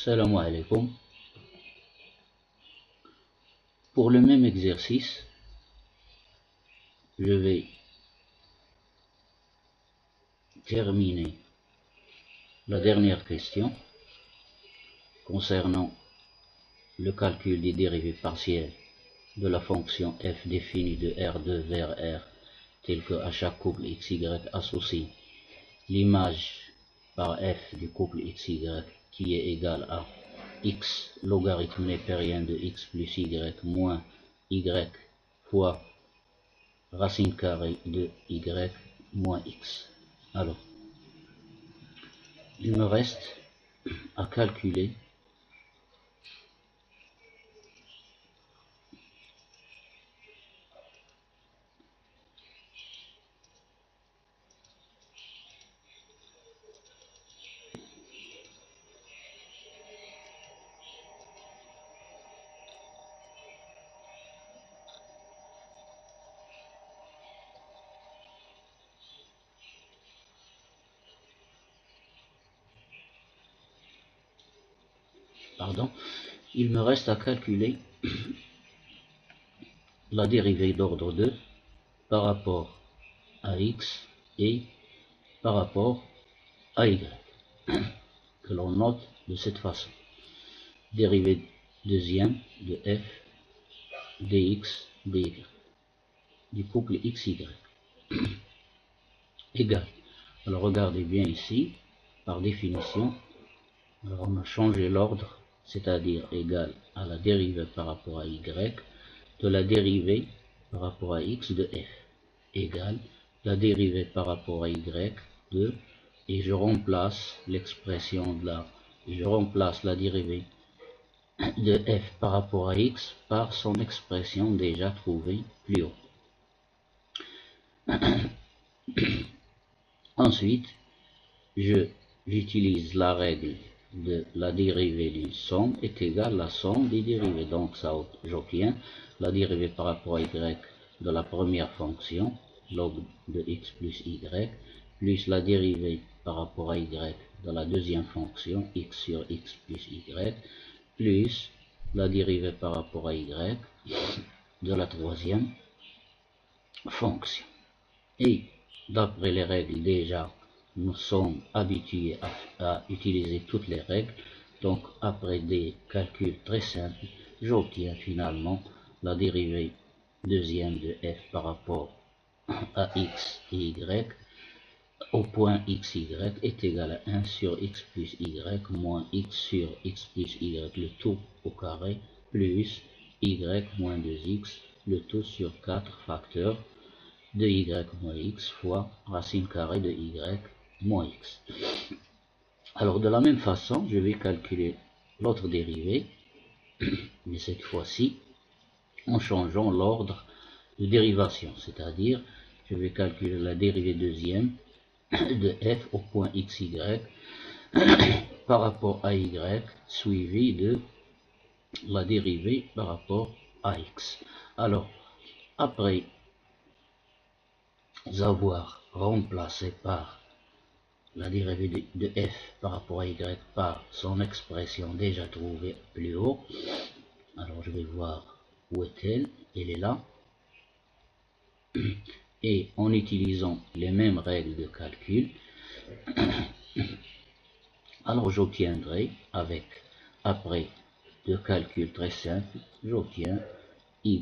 Salam alaikum. Pour le même exercice, je vais terminer la dernière question concernant le calcul des dérivées partielles de la fonction f définie de R2 vers R, tel que à chaque couple xy associe l'image par f du couple xy qui est égal à x logarithme népérien de x plus y moins y fois racine carrée de y moins x. Alors, il me reste à calculer il me reste à calculer la dérivée d'ordre 2 par rapport à x et par rapport à y, que l'on note de cette façon. Dérivée deuxième de f dx dy du couple xy égale. Alors regardez bien ici, par définition, alors on a changé l'ordre, c'est-à-dire égal à la dérivée par rapport à y de la dérivée par rapport à x de f, égale la dérivée par rapport à y de, et je remplace l'expression de je remplace la dérivée de f par rapport à x par son expression déjà trouvée plus haut. Ensuite, j'utilise la règle de la dérivée d'une somme est égale à la somme des dérivées. Donc ça, j'obtiens la dérivée par rapport à y de la première fonction, log de x plus y, plus la dérivée par rapport à y de la deuxième fonction, x sur x plus y, plus la dérivée par rapport à y de la troisième fonction. Et d'après les règles déjà, nous sommes habitués à utiliser toutes les règles. Donc après des calculs très simples, j'obtiens finalement la dérivée deuxième de f par rapport à x et y au point xy est égal à 1 sur x plus y moins x sur x plus y le tout au carré plus y moins 2x le tout sur 4 facteurs de y moins x fois racine carrée de y moins x. Alors de la même façon, je vais calculer l'autre dérivée, mais cette fois-ci en changeant l'ordre de dérivation, c'est-à-dire je vais calculer la dérivée deuxième de f au point xy par rapport à y suivi de la dérivée par rapport à x. Alors, après avoir remplacé par la dérivée de f par rapport à y par son expression déjà trouvée plus haut, alors je vais voir où est-elle, elle est là, et en utilisant les mêmes règles de calcul, alors j'obtiendrai avec, après deux calculs très simples, j'obtiens y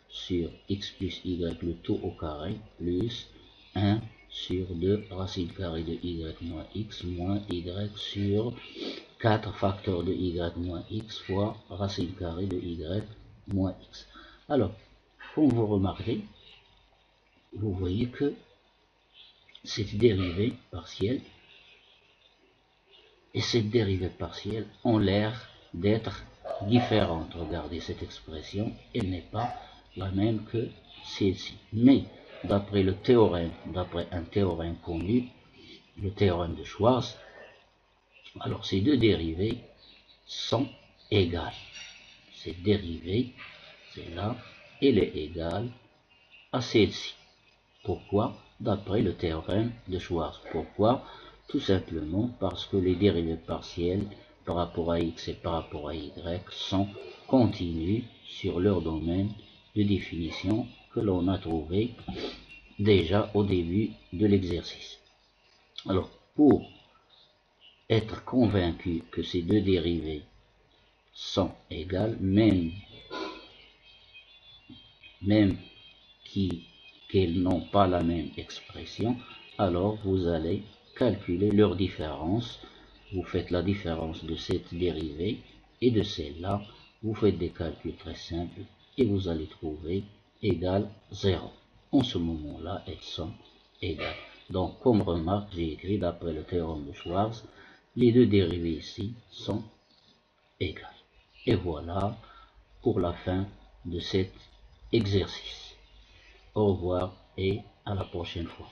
sur x plus y le tout au carré plus 1 sur 2 racine carrée de y moins x moins y sur 4 facteurs de y moins x fois racine carrée de y moins x. Alors, comme vous remarquez, vous voyez que cette dérivée partielle et cette dérivée partielle ont l'air d'être différentes. Regardez cette expression, elle n'est pas la même que celle-ci. Mais d'après le théorème, d'après un théorème connu, le théorème de Schwarz, alors ces deux dérivées sont égales. Cette dérivée, celle-là, elle est égale à celle-ci. Pourquoi? D'après le théorème de Schwarz. Pourquoi? Tout simplement parce que les dérivées partielles par rapport à x et par rapport à y sont continues sur leur domaine de définition que l'on a trouvé déjà au début de l'exercice. Alors, pour être convaincu que ces deux dérivées sont égales, même qu'elles n'ont pas la même expression, alors vous allez calculer leur différence. Vous faites la différence de cette dérivée et de celle-là. Vous faites des calculs très simples et vous allez trouver égal 0. En ce moment-là, elles sont égales. Donc, comme remarque, j'ai écrit d'après le théorème de Schwarz, les deux dérivées ici sont égales. Et voilà pour la fin de cet exercice. Au revoir et à la prochaine fois.